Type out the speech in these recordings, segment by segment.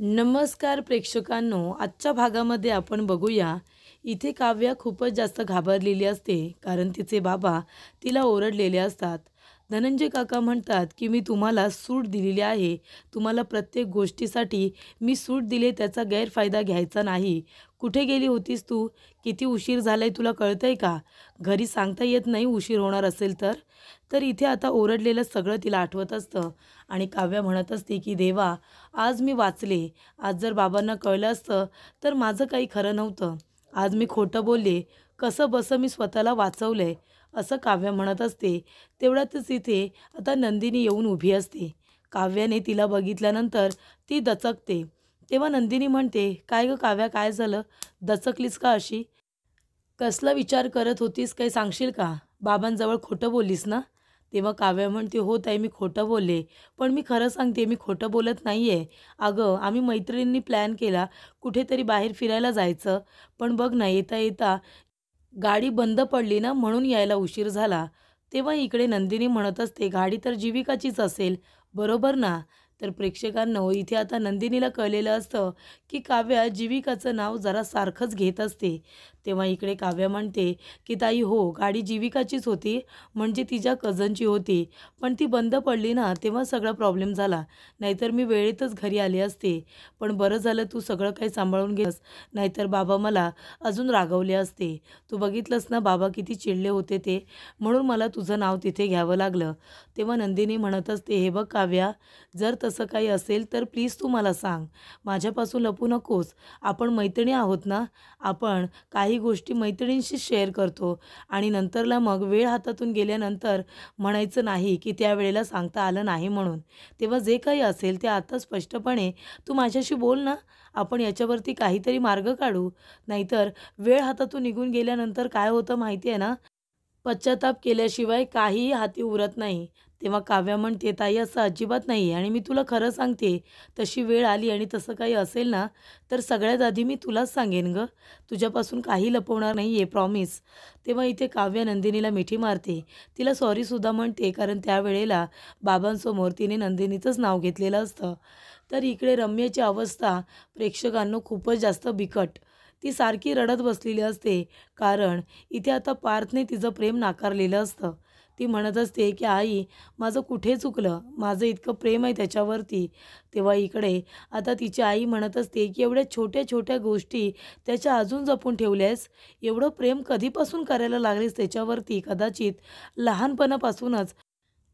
नमस्कार प्रेक्षकांनो, आजच्या भागामध्ये आपण बघूया. इथे काव्या खूपच जास्त घाबरलेली असते, कारण तिचे बाबा तिला ओरडलेले असतात. धनंजय काका म्हणतात की मी तुम्हाला सूट दिलेली आहे, तुम्हाला प्रत्येक गोष्टीसाठी मी सूट दिली, त्याचा गैरफायदा घ्यायचा नाही. कुठे गेली होतीस तू? किती उशीर झालाय तुला कळतंय का? घरी सांगता येत नाही उशीर होणार असेल तर. तर इथे आता ओरडलेलं सगळं तिला आठवत असतं आणि काव्या म्हणत असते की देवा, आज मी वाचले. आज जर बाबांना कळलं असतं तर माझं काही खरं नव्हतं. आज मी खोटं बोलले. कसं बसं मी स्वतःला वाचवलंय, असं काव्या म्हणत असते. तेवढ्यातच इथे आता नंदिनी येऊन उभी असते. काव्याने तिला बघितल्यानंतर ती दचकते. तेव्हा नंदिनी म्हणते, "काय गं काव्या, काय झालं? दचकलीस का अशी? कसला विचार करत होतीस, काही सांगशील का? बाबांजवळ खोटं बोललीस ना?" तेव्हा काव्या म्हणते, "हो ताई, मी खोटं बोलले. पण मी खरं सांगते, मी खोटं बोलत नाही आहे. अगं, आम्ही मैत्रिणींनी प्लॅन केला कुठेतरी बाहेर फिरायला जायचं. पण बघ ना, येता-येता गाडी बंद पडली ना, म्हणून यायला उशीर झाला." तेव्हा इकडे नंदिनी म्हणत असते, "गाडी तर जीविकाचीच असेल, बरोबर ना?" तर प्रेक्षकांनो, इथे आता नंदिनीला कळलेलं असतं की काव्या जीविकाचं नाव जरा सारखंच घेत असते. तेव्हा इकडे काव्या म्हणते की "ताई हो, गाडी जीविकाचीच होती, म्हणजे तिच्या कझनची होती. पण ती बंद पडली ना, तेव्हा सगळा प्रॉब्लेम झाला. नाहीतर मी वेळेतच घरी आले असते. पण बरं झालं तू सगळं काही सांभाळून घेतलंस, नाहीतर बाबा मला अजून रागवले असते. तू बघितलंस ना बाबा किती चिडले होते ते, म्हणून मला तुझं नाव तिथे घ्यावं लागलं." तेव्हा नंदिनी म्हणत असते, "हे बघ काव्या, जर तसं काही असेल तर प्लीज तू मला सांग. माझ्यापासून लपू नकोस. आपण मैत्रिणी आहोत ना. आपण काही गोष्टी मैत्रिणींशी शेअर करतो आणि नंतरला मग वेळ हातातून गेल्यानंतर म्हणायचं नाही की त्यावेळेला सांगता आलं नाही म्हणून. तेव्हा जे काही असेल ते आता स्पष्टपणे तू माझ्याशी बोल ना. आपण याच्यावरती काहीतरी मार्ग काढू. नाहीतर वेळ हातातून निघून गेल्यानंतर काय होतं माहिती आहे ना, पश्चाताप केल्याशिवाय काहीही हाती उरत नाही." तेव्हा काव्या म्हणते, "ताई असं अजिबात नाही आहे आणि मी तुला खरं सांगते, तशी वेळ आली आणि तसं काही असेल ना, तर सगळ्यात आधी मी तुलाच सांगेन गं. तुझ्यापासून काही लपवणार नाही आहे, प्रॉमिस." तेव्हा इथे काव्या नंदिनीला मिठी मारते. तिला सॉरीसुद्धा म्हणते, कारण त्यावेळेला बाबांसमोर तिने नंदिनीचंच नाव घेतलेलं असतं. तर इकडे रम्याची अवस्था प्रेक्षकांनो खूपच जास्त बिकट. ती सारखी रडत बसलेली असते, कारण इथे आता पार्थने तिचं प्रेम नाकारलेलं असतं. ती म्हणत असते की "आई, माझं कुठे चुकलं? माझं इतकं प्रेम आहे त्याच्यावरती." तेव्हा इकडे आता तिची आई म्हणत असते की "एवढ्या छोट्या-छोट्या गोष्टी त्याच्या अजून जपून ठेवल्यास? एवढं प्रेम कधीपासून करायला लागलीस त्याच्यावरती? कदाचित लहानपणापासूनच."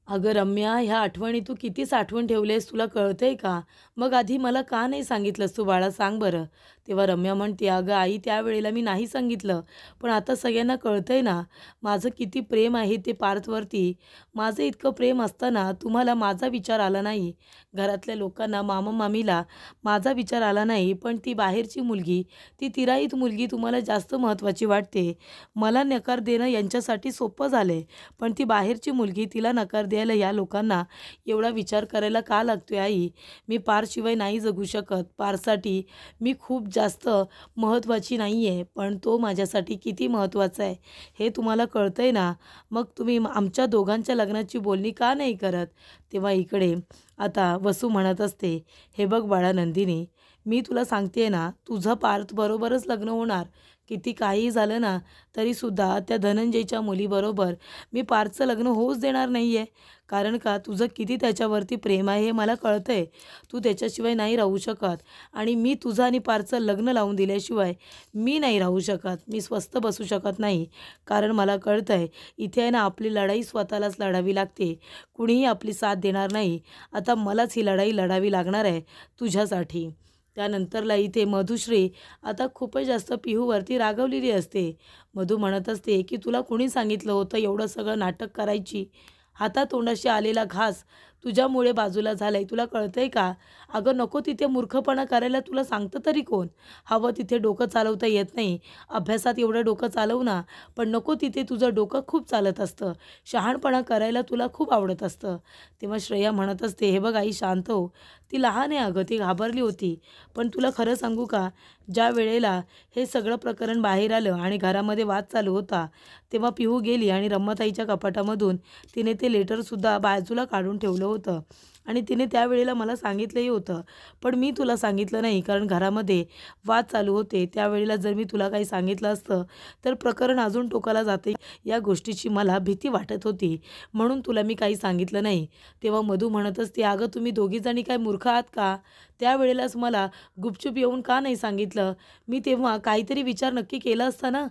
"अगं रम्या, ह्या आठवणी तू किती साठवून ठेवलेस तुला कळतंय का? मग आधी मला का नाही सांगितलंस तू बाळा, सांग बरं." तेव्हा रम्या म्हणते, "अगं आई, त्यावेळेला मी नाही सांगितलं. पण आता सगळ्यांना कळतंय ना, माझं किती प्रेम आहे ते पार्थवरती. माझं इतकं प्रेम असताना तुम्हाला माझा विचार आला नाही. घरातल्या लोकांना, मामा-मामीला माझा विचार आला नाही. पण ती बाहेरची मुलगी, ती तिराईत मुलगी तुम्हाला जास्त महत्त्वाची वाटते. मला नकार देणं यांच्यासाठी सोपं झालंय. पण ती बाहेरची मुलगी, तिला नकार द्यायला या लोकांना एवढा विचार करायला का लागतोय आई? मी पारशिवाय नाही जगू शकत. पारसाठी मी खूप जास्त महत्त्वाची नाही आहे, पण तो माझ्यासाठी किती महत्त्वाचा आहे हे तुम्हाला कळतंय ना. मग तुम्ही आमच्या दोघांच्या लग्नाची बोलणी का नाही करत?" तेव्हा इकडे आता वसू म्हणत असते, "हे बघ बाळा नंदिनी, मी तुला सांगते ना, तुझं पार्थबरोबरच लग्न होणार. किती काहीही झालं ना, तरीसुद्धा त्या धनंजयच्या मुलीबरोबर मी पार्थचं लग्न होऊच देणार नाही आहे. कारण का, तुझं किती त्याच्यावरती प्रेम आहे हे मला कळतंय. तू त्याच्याशिवाय नाही राहू शकत आणि मी तुझं आणि पार्थचं लग्न लावून दिल्याशिवाय मी नाही राहू शकत. मी स्वस्थ बसू शकत नाही. कारण मला कळतंय, इथे आहे ना, आपली लढाई स्वतःलाच लढावी लागते. कुणीही आपली साथ देणार नाही. आता मलाच ही लढाई लढावी लागणार आहे तुझ्यासाठी." त्यानंतरला इथे मधुश्री आता खूपच जास्त पिहूवरती रागावलेली असते. मधू म्हणत असते की "तुला कुणी सांगितलं होतं एवढं सगळं नाटक करायची? हातातोंडाशी आलेला घास तुझ्यामुळे बाजूला झालाय, तुला कळतंय का? अगं नको तिथे मूर्खपणा करायला तुला सांगतं तरी कोण? हवं तिथे डोकं चालवता येत नाही. अभ्यासात एवढं डोकं चालवू ना, पण नको तिथे तुझं डोकं खूप चालत असतं. शहाणपणा करायला तुला खूप आवडत असतं." तेव्हा श्रेया म्हणत असते, "हे बघ आई, शांत हो. ती लहान आहे अगं, ती घाबरली होती. पण तुला खरं सांगू का, ज्या वेळेला हे सगळं प्रकरण बाहेर आलं आणि घरामध्ये वाद चालू होता, तेव्हा पिहू गेली आणि रम्माताईच्या कपाटामधून तिने ते लेटरसुद्धा बाजूला काढून ठेवलं होतं आणि तिने त्यावेळेला मला सांगितलंही होतं, पण मी तुला सांगितलं नाही कारण घरामध्ये वाद चालू होते. त्यावेळेला जर मी तुला काही सांगितलं असतं तर प्रकरण अजून टोकाला जाते या गोष्टीची मला भीती वाटत होती, म्हणून तुला मी काही सांगितलं नाही. तेव्हा मधू म्हणत असते, अगं तुम्ही दोघीजणी काय मूर्ख आहात का? त्यावेळेलाच मला गुपचूप येऊन का नाही सांगितलं? मी तेव्हा काहीतरी विचार नक्की केला असता ना.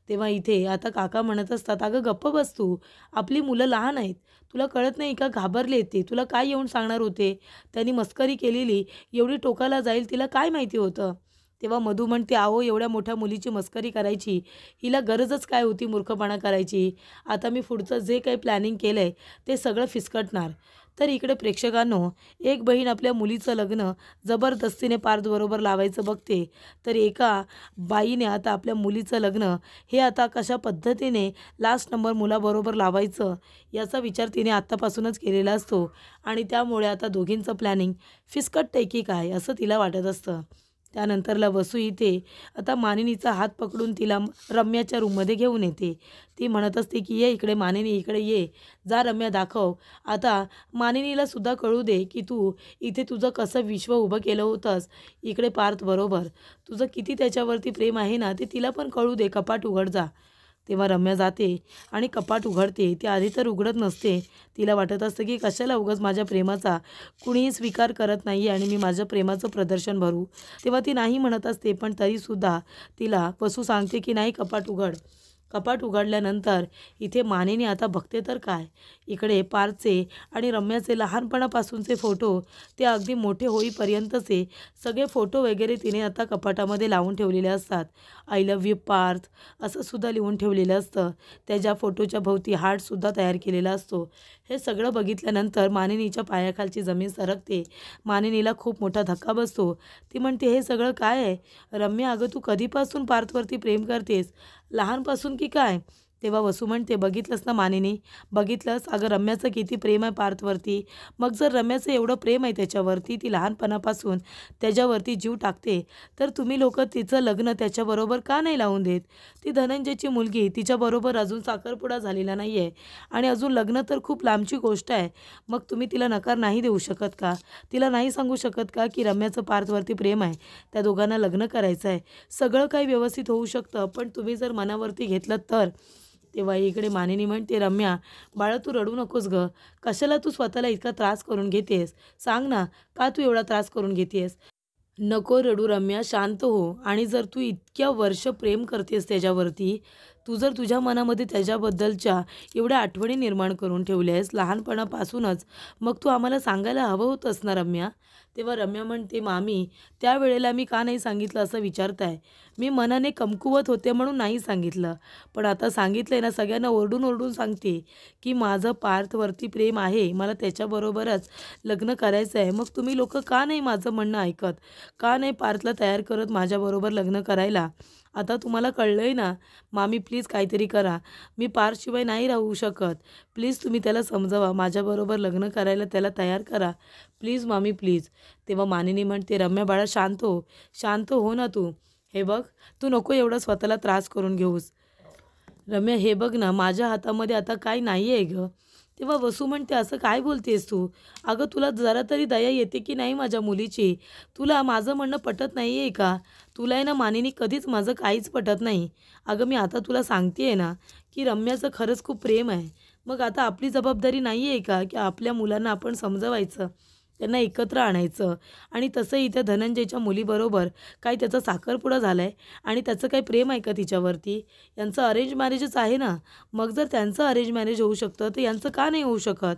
तेव्हा इथे आता काका म्हणत असतात, अगं गप्प बस तू, आपली मुलं लहान आहेत, तुला कळत नाही का? घाबरले ते, तुला काय येऊन सांगणार होते? त्यांनी मस्करी केलेली एवढी टोकाला जाईल तिला काय माहिती होतं? तेव्हा मधू म्हणते, अहो एवढ्या मोठ्या मुलीची मस्करी करायची हिला गरजच काय होती मूर्खपणा करायची? आता मी पुढचं जे काही प्लॅनिंग केलं आहे ते सगळं फिसकटणार. तर इकडे प्रेक्षकांनो, एक बहीण आपल्या मुलीचं लग्न जबरदस्तीने पार्थबरोबर लावायचं बघते, तर एका बाईने आता आपल्या मुलीचं लग्न हे आता कशा पद्धतीने लास्ट नंबर मुलाबरोबर लावायचं याचा विचार तिने आत्तापासूनच केलेला असतो आणि त्यामुळे आता दोघींचं प्लॅनिंग फिसकटतंय की काय असं तिला वाटत असतं. त्यानंतरला वसू इथे आता मानिनीचा हात पकडून तिला रम्याच्या रूममध्ये घेऊन येते. ती म्हणत असते की ये इकडे मानिनी, इकडे ये, जा रम्या दाखव. आता मानिनीला सुद्धा कळू दे की तू इथे तुझं कसं विश्व उभं केलं होतंस इकडे पार्थ बरोबर, तुझं किती त्याच्यावरती प्रेम आहे ना ते तिला पण कळू दे. कपाट उघड जा. तेव्हा रम्या जाते आणि कपाट उघडते. ती आधी तर उघडत नसते. तिला वाटत असतं की कशाला उगाच माझ्या प्रेमाचा कुणीही स्वीकार करत नाही आहे आणि मी माझ्या प्रेमाचं प्रदर्शन भरू. तेव्हा ती नाही म्हणत असते, पण तरीसुद्धा तिला वसू सांगते की नाही कपाट उघड. कपाट उघडल्यानंतर इथे मानेने आता बघते तर काय, इकडे पार्थचे आणि रम्याचे लहानपणापासूनचे फोटो ते अगदी मोठे होईपर्यंतचे सगळे फोटो वगैरे तिने आता कपाटामध्ये लावून ठेवलेले असतात. आय लव्ह यू पार्थ असं सुद्धा लिहून ठेवलेलं असतं. त्याच्या फोटोच्या भोवती हार्टसुद्धा तयार केलेला असतो. हे सगळं बघितल्यानंतर मानिनीच्या पायाखालची जमीन सरकते. मानिनीला खूप मोठा धक्का बसतो. ती म्हणते, हे सगळं काय आहे? रम्या, अगं तू कधीपासून पार्थवरती प्रेम करतेस? लहानपासून की काय? तेव्हा वसू म्हणते, बघितलंस ना मानिनी, बघितलंस अगं रम्याचं किती प्रेम आहे पार्थवरती. मग जर रम्याचं एवढं प्रेम आहे त्याच्यावरती, ती लहानपणापासून त्याच्यावरती जीव टाकते, तर तुम्ही लोक तिचं लग्न त्याच्याबरोबर का नाही लावून देत? ती धनंजयची मुलगी, तिच्याबरोबर अजून साखरपुडा झालेला नाही आहे आणि अजून लग्न तर खूप लांबची गोष्ट आहे. मग तुम्ही तिला नकार नाही देऊ शकत का? तिला नाही सांगू शकत का की रम्याचं पार्थवरती प्रेम आहे, त्या दोघांना लग्न करायचं आहे, सगळं काही व्यवस्थित होऊ शकतं, पण तुम्ही जर मनावरती घेतलं तर? तेव्हा इकडे मानिनी म्हणते, रम्या बाळा तू रडू नकोस गं, कशाला तू स्वतःला इतका त्रास करून घेतेस? सांग ना, का तू एवढा त्रास करून घेतेस? नको रडू रम्या, शांत हो. आणि जर तू इतक्या वर्ष प्रेम करतेस त्याच्यावरती, तू जर तुझ्या मनामध्ये त्याच्याबद्दलच्या एवढ्या आठवणी निर्माण करून ठेवल्या आहेस लहानपणापासूनच, मग तू आम्हाला सांगायला हवं होतंस ना रम्या. तेव्हा रम्या म्हणते, मामी त्यावेळेला मी का नाही सांगितलं असं विचारताय? मी मनाने कमकुवत होते म्हणून नाही सांगितलं, पण आता सांगितलं आहे ना, सगळ्यांना ओरडून ओरडून सांगते की माझं पार्थवरती प्रेम आहे, मला त्याच्याबरोबरच लग्न करायचं आहे. मग तुम्ही लोक का नाही माझं म्हणणं ऐकत? का नाही पार्थला तयार करत माझ्याबरोबर लग्न करायला? आता तुम्हाला कळलं आहे ना. मामी प्लीज काहीतरी करा, मी पार्थशिवाय नाही राहू शकत. प्लीज तुम्ही त्याला समजावा, माझ्याबरोबर लग्न करायला त्याला तयार करा, प्लीज मामी प्लीज. तेव्हा मानिनी म्हणते, रम्या बाळा शांत हो, शांत हो ना तू. हे बघ, तू नको एवढा स्वतःला त्रास करून घेऊस. रम्या हे बघ ना, माझ्या हातामध्ये आता काय नाही आहे गं. तेव्हा वसू म्हणते, असं काय बोलतेस तू? अगं तुला जरा तरी दया येते की नाही माझ्या मुलीची? तुला माझं म्हणणं पटत नाही आहे का? तुला आहे ना मानिनी, कधीच माझं काहीच पटत नाही. अगं मी आता तुला सांगते आहे ना की रम्याचं खरंच खूप प्रेम आहे. मग आता आपली जबाबदारी नाही आहे का की आपल्या मुलांना आपण समजवायचं, त्यांना एकत्र आणायचं? आणि तसं इथं धनंजयच्या मुलीबरोबर काही त्याचा साखरपुडा झाला आहे आणि त्याचं काही प्रेम आहे का तिच्यावरती? यांचं अरेंज मॅरेजच आहे ना. मग जर त्यांचं अरेंज मॅरेज होऊ शकतं तर यांचं का नाही होऊ शकत?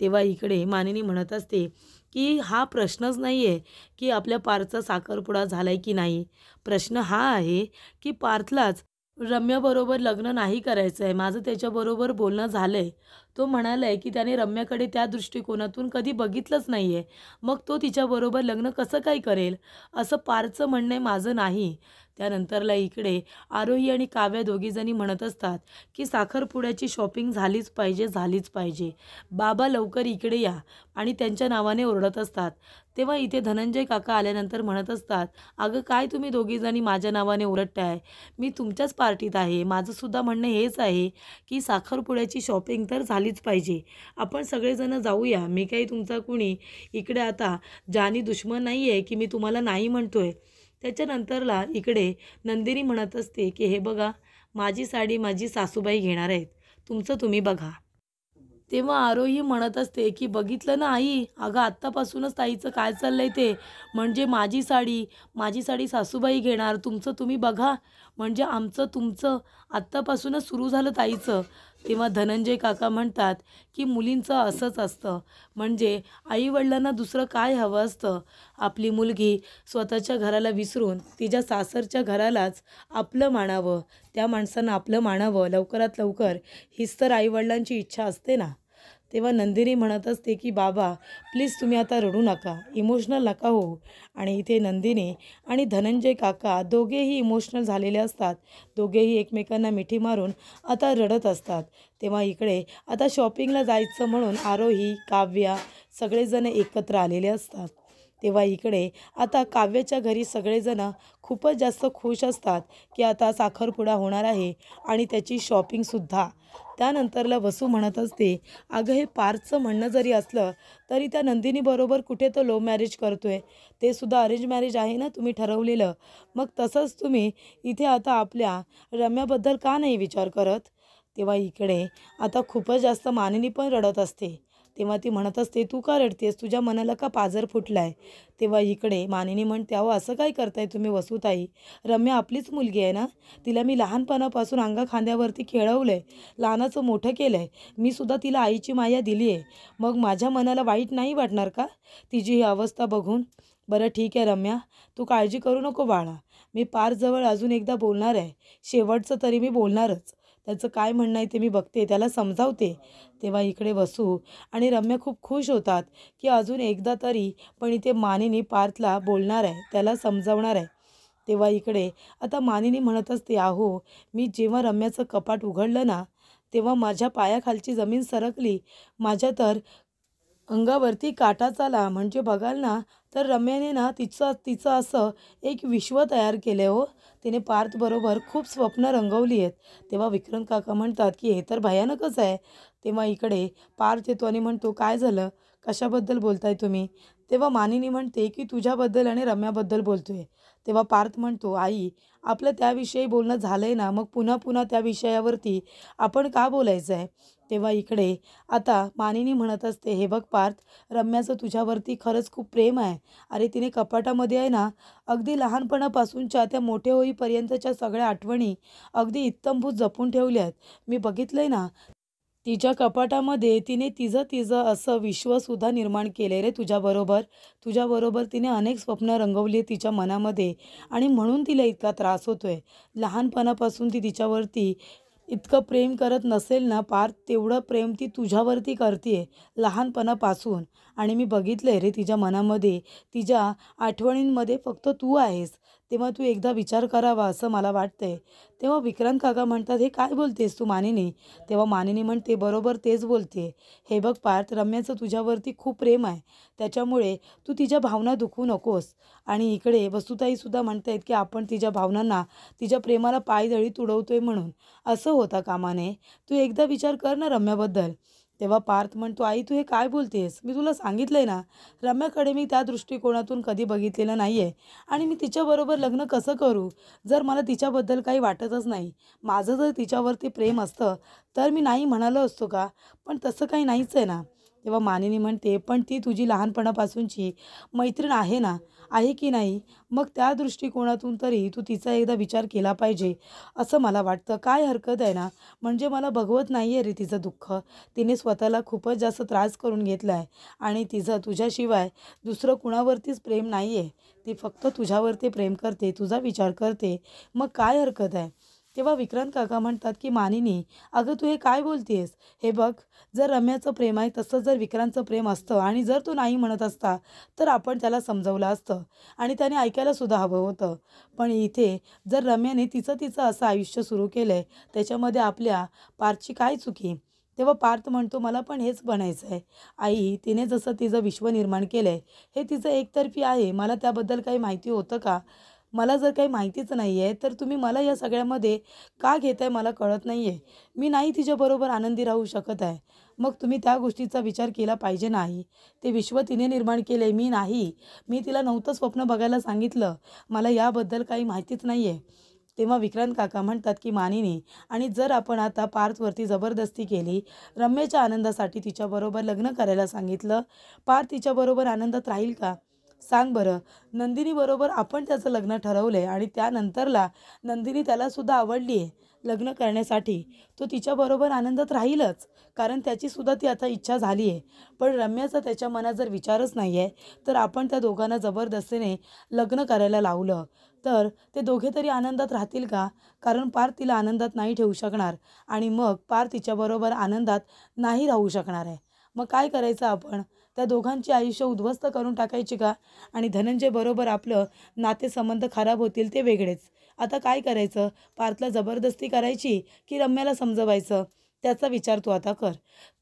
तेव्हा इकडे मानिनी म्हणत असते की हा प्रश्नच नाही आहे की आपल्या पार्थचा साखरपुडा झाला आहे की नाही. प्रश्न हा आहे की पार्थलाच रम्याबरोबर लग्न नाही करायचं आहे. माझं त्याच्याबरोबर बोलणं झालं आहे. तो म्हणाला आहे की त्याने रम्याकडे त्या दृष्टिकोनातून कधी बघितलंच नाही आहे. मग तो तिच्याबरोबर लग्न कसं काय करेल? असं पार्थचं म्हणणं आहे, माझं नाही. त्यानंतरला इकडे आरोही आणि काव्या दोघीजणी म्हणत असतात की साखरपुड्याची शॉपिंग झालीच पाहिजे, झालीच पाहिजे. बाबा लवकर इकडे या, आणि त्यांच्या नावाने ओरडत असतात. तेव्हा इथे धनंजय काका आल्यानंतर म्हणत असतात, अगं काय तुम्ही दोघीजणी माझ्या नावाने ओरडताय? मी तुमच्याच पार्टीत आहे. माझंसुद्धा म्हणणं हेच आहे की साखरपुड्याची शॉपिंग तर झाली झालीच पाहिजे. आपण सगळेजण जाऊया. मी काही तुमचा कुणी इकडे आता जानी दुश्मन नाही आहे की मी तुम्हाला नाही म्हणतोय. त्याच्यानंतरला इकडे नंदिनी म्हणत असते की हे बघा, माझी साडी माझी सासूबाई घेणार आहेत. तुमचं तुम्ही बघा. तेव्हा आरोही म्हणत असते की बघितलं ना आई, अगं आत्तापासूनच ताईचं काय चाललंय ते. म्हणजे माझी साडी सासूबाई घेणार, तुमचं तुम्ही बघा. म्हणजे आमचं तुमचं आत्तापासूनच सुरू झालं ताईचं. तेव्हा धनंजय काका म्हणतात की मुलींचं असंच असतं. म्हणजे आईवडिलांना दुसरं काय हवं असतं. आपली मुलगी स्वतःच्या घराला विसरून तिच्या सासरच्या घरालाच आपलं मानावं, त्या माणसानं आपलं मानावं लवकरात लवकर, हीच तर आईवडिलांची इच्छा असते ना. तेव्हा नंदिनी म्हणत असते की बाबा प्लीज तुम्ही आता रडू नका, इमोशनल नका हो. आणि इथे नंदिनी आणि धनंजय काका दोघेही इमोशनल झालेले असतात. दोघेही एकमेकांना मिठी मारून आता रडत असतात. तेव्हा इकडे आता शॉपिंगला जायचं म्हणून आरोही, काव्या सगळेजण एकत्र आलेले असतात. तेव्हा इकडे आता काव्याच्या घरी सगळेजण खूपच जास्त खुश असतात की आता साखरपुडा होणार आहे आणि त्याची शॉपिंगसुद्धा. त्यानंतरला वसू म्हणत असते, अगं हे पार्थचं म्हणणं जरी असलं तरी त्या नंदिनीबरोबर कुठे तो लव्ह मॅरेज करतोय, ते सुद्धा अरेंज मॅरेज आहे ना तुम्ही ठरवलेलं. मग तसंच तुम्ही इथे आता आपल्या रम्याबद्दल का नाही विचार करत. तेव्हा इकडे आता खूपच जास्त मानिनी पण रडत असते. तेव्हा ती म्हणत असते, तू का रडतेस, तुझ्या मनाला का पाझर फुटलाय. तेव्हा इकडे मानिनी म्हणते, अहो असं काय करताय तुम्ही वसुताई, रम्या आपलीच मुलगी आहे ना. तिला मी लहानपणापासून अंगा खांद्यावरती खेळवलंय, लहानाचं मोठं केलंय. मी सुद्धा तिला आईची माया दिली आहे. मग माझ्या मनाला वाईट नाही वाटणार का तिची ही अवस्था बघून. बरं ठीक आहे रम्या, तू काळजी करू नको बाळा. मी पारजवळ अजून एकदा बोलणार आहे, शेवटचं तरी मी बोलणारच. त्याचं काय म्हणणं आहे ते मी बघते, त्याला समजावते. तेव्हा इकडे वसू आणि रम्या खूप खुश होतात की अजून एकदा तरी पण इथे मानिनी पार्थला बोलणार आहे, त्याला समजावणार आहे. तेव्हा इकडे आता मानिनी म्हणत असते, अहो मी जेव्हा रम्याचं कपाट उघडलं ना तेव्हा माझ्या पायाखालची जमीन सरकली. माझ्या तर अंगावरती काटाच आला. म्हणजे बघाल ना तर रम्याने ना तिचं तिचं असं एक विश्व तयार केलं आहे हो. तिने पार्थबरोबर खूप स्वप्न रंगवली आहेत. तेव्हा विक्रांत काका म्हणतात की हे तर भयानकच आहे. तेव्हा इकडे पार्थ येतो आणि म्हणतो, काय झालं, कशाबद्दल बोलताय तुम्ही. तेव्हा मानिनी म्हणते की तुझ्याबद्दल आणि रम्याबद्दल बोलतोय. तेव्हा पार्थ म्हणतो, आई आपलं त्याविषयी बोलणं झालंय ना, मग पुन्हा पुन्हा त्या विषयावरती आपण का बोलायचं आहे. तेव्हा इकडे आता मानिनी म्हणत असते, हे बघ पार्थ, रम्याचं तुझ्यावरती खरंच खूप प्रेम आहे. अरे तिने कपाटामध्ये आहे ना अगदी लहानपणापासूनच्या त्या मोठे होईपर्यंतच्या सगळ्या आठवणी अगदी इत्तमभूत जपून ठेवल्या आहेत. मी बघितलंय ना, तिच्या कपाटामध्ये तिने तिचं तिचं असं विश्वसुद्धा निर्माण केले रे तुझ्याबरोबर. तुझ्याबरोबर तिने अनेक स्वप्न रंगवली तिच्या मनामध्ये आणि म्हणून तिला इतका त्रास होतोय. लहानपणापासून ती तिच्यावरती इतकं प्रेम करत नसेल ना पार्थ, तेवढं प्रेम ती तुझ्यावरती करते लहानपणापासून. आणि मी बघितलं आहे रे तिच्या मनामध्ये, तिच्या आठवणींमध्ये फक्त तू आहेस. तेव्हा तू एकदा विचार करावा असं मला वाटतंय. तेव्हा विक्रांत काका म्हणतात, हे काय बोलतेस तू मानिनी. तेव्हा मानिनी म्हणते, बरोबर तेच बोलते. हे बघ पार्थ, रम्याचं तुझ्यावरती खूप प्रेम आहे, त्याच्यामुळे तू तिच्या भावना दुखवू नकोस. आणि इकडे वसुताईसुद्धा म्हणतायत की आपण तिच्या भावनांना, तिच्या प्रेमाला पायदळी तुडवतोय म्हणून. असं होता कामा नये. तू एकदा विचार कर ना रम्याबद्दल. तेव्हा पार्थ म्हणतो, आई तू हे काय बोलतेस, मी तुला सांगितलंय ना, रम्याकडे मी त्या दृष्टिकोनातून कधी बघितलेलं नाही आहे. आणि मी तिच्याबरोबर लग्न कसं करू जर मला तिच्याबद्दल काही वाटतच नाही. माझं जर तिच्यावरती प्रेम असतं तर मी नाही म्हणालो असतो का, पण तसं काही नाहीच आहे ना. तेव्हा मानिनी म्हणते, पण ती तुझी लहानपणापासूनची मैत्रीण आहे ना, आहे की नाही. मग त्या दृष्टिकोनातून तरी तू तिचा एकदा विचार केला पाहिजे असं मला वाटतं. काय हरकत आहे ना, म्हणजे मला बघवत नाही आहे रे तिचं दुःख. तिने स्वतःला खूपच जास्त त्रास करून घेतला आहे आणि तिचं तुझ्याशिवाय दुसरं कुणावरतीच प्रेम नाही आहे. ती फक्त तुझ्यावरती प्रेम करते, तुझा विचार करते. मग काय हरकत आहे. तेव्हा विक्रांत काका म्हणतात की मानिनी, अगं तू हे काय बोलतेस. हे बघ, जर रम्याचं प्रेम आहे तसं जर विक्रांतचं प्रेम असतं आणि जर तो नाही म्हणत असता तर आपण त्याला समजावलं असतं आणि त्याने ऐकायला सुद्धा हवं होतं. पण इथे जर रम्याने तिचं तिचं असं आयुष्य सुरू केलं आहे, त्याच्यामध्ये आपल्या पार्थची काय चुकी. तेव्हा पार्थ म्हणतो, मला पण हेच बनायचं आहे. आई तिने जसं तिचं विश्व निर्माण केलं आहे हे तिचं एकतर्फी आहे. मला त्याबद्दल काही माहिती होतं का. मला जर काही माहितीच नाही आहे तर तुम्ही मला या सगळ्यामध्ये का घेताय मला कळत नाही आहे. मी नाही तिच्याबरोबर आनंदी राहू शकत आहे. मग तुम्ही त्या गोष्टीचा विचार केला पाहिजे नाही. ते विश्व तिने निर्माण केले, मी नाही. मी तिला नव्हतं स्वप्न बघायला सांगितलं. मला याबद्दल काही माहितीच नाही आहे. तेव्हा विक्रांत काका म्हणतात की मानिनी, आणि जर आपण आता पार्थवरती जबरदस्ती केली, रम्याच्या आनंदासाठी तिच्याबरोबर लग्न करायला सांगितलं, पार्थ तिच्याबरोबर आनंदात राहील का? सांग बरं. नंदिनीबरोबर आपण त्याचं लग्न ठरवलं आहे आणि त्यानंतरला नंदिनी त्यालासुद्धा आवडली आहे लग्न करण्यासाठी. तो तिच्याबरोबर आनंदात राहीलच, कारण त्याचीसुद्धा ती आता इच्छा झाली आहे. पण रम्याचा त्याच्या मनात जर विचारच नाही आहे, तर आपण त्या दोघांना जबरदस्तीने लग्न करायला लावलं, तर ते दोघे तरी आनंदात राहतील का? कारण पार्थ तिला आनंदात नाही ठेवू शकणार आणि मग पार्थ तिच्याबरोबर आनंदात नाही राहू शकणार आहे. मग काय करायचं आपण? त्या दोघांची आयुष्य उद्ध्वस्त करून टाकायची का? आणि धनंजयबरोबर आपलं नातेसंबंध खराब होतील ते वेगळेच. आता काय करायचं? पार्थला जबरदस्ती करायची की रम्याला समजवायचं? त्याचा विचार तू आता कर.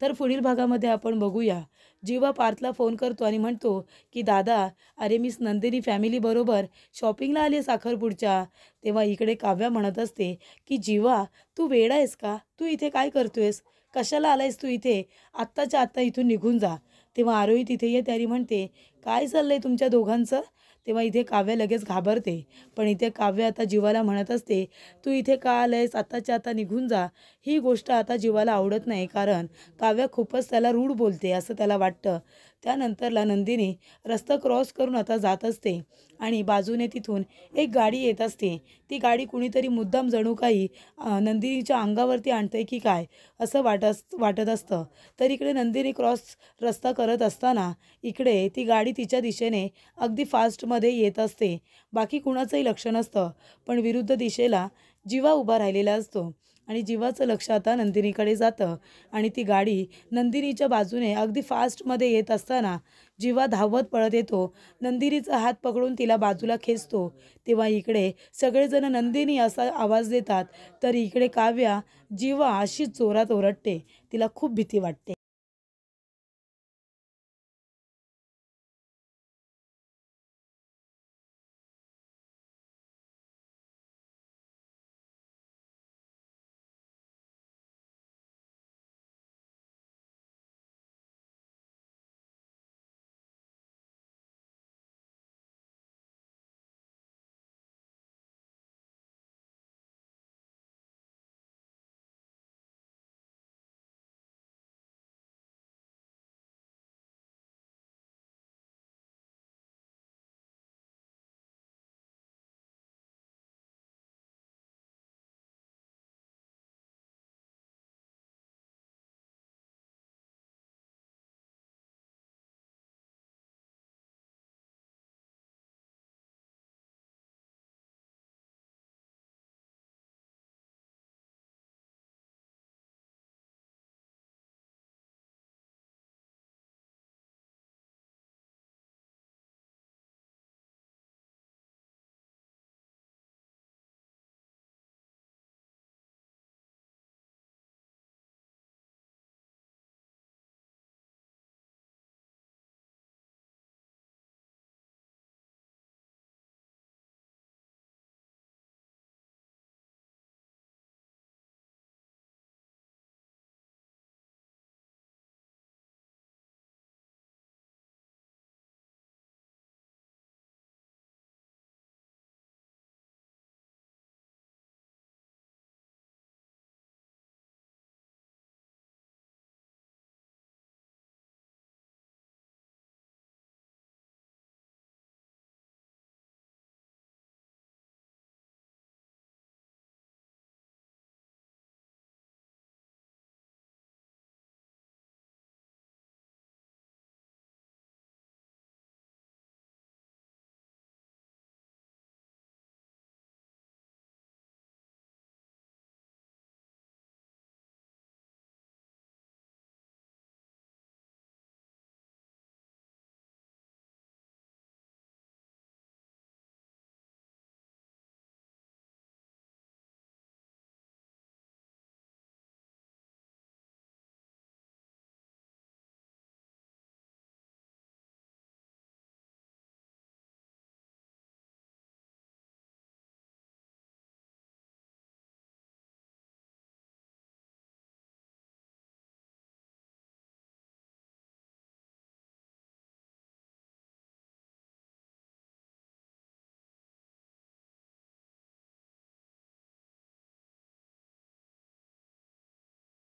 तर पुढील भागामध्ये आपण बघूया, जीवा पार्थला फोन करतो आणि म्हणतो की दादा, अरे मी नंदिनी फॅमिलीबरोबर शॉपिंगला आली आहे साखरपुडच्या. तेव्हा इकडे काव्या म्हणत असते की जीवा, तू वेडा आहेस का? तू इथे काय करतोयस? कशाला आलायस तू इथे? आत्ताच्या आत्ता इथून निघून जा. तेव्हा आरोही तिथे येते आणि म्हणते, काय चाललंय तुमच्या दोघांचं? तेव्हा इथे काव्या लगेच घाबरते. पण इथे काव्य आता जीवाला म्हणत असते, तू इथे का आलंयस? आत्ताच्या आता निघून जा. ही गोष्ट आता जीवाला आवडत नाही, कारण काव्या खूपच त्याला रूढ बोलते असं त्याला वाटतं. त्यानंतरला नंदिनी रस्ता क्रॉस करून आता जात असते आणि बाजूने तिथून एक गाडी येत असते. ती गाडी कुणीतरी मुद्दाम जणू काही नंदिनीच्या अंगावरती आणतंय की काय असं वाटत असतं. तर इकडे नंदिनी क्रॉस रस्ता करत असताना इकडे ती गाडी तिच्या दिशेने अगदी फास्टमध्ये येत असते. बाकी कुणाचंही लक्ष नसतं, पण विरुद्ध दिशेला जीवा उभा राहिलेला असतो आणि जीवाचं लक्ष आता नंदिनीकडे जातं आणि ती गाडी नंदिनीच्या बाजूने अगदी फास्टमध्ये येत असताना जीवा धावत पळत येतो. नंदिनीचा हात पकडून तिला बाजूला खेचतो. तेव्हा इकडे सगळेजण नंदिनी असा आवाज देतात, तर इकडे काव्या जीवा अशीच जोरात ओरडते. तिला खूप भीती वाटते.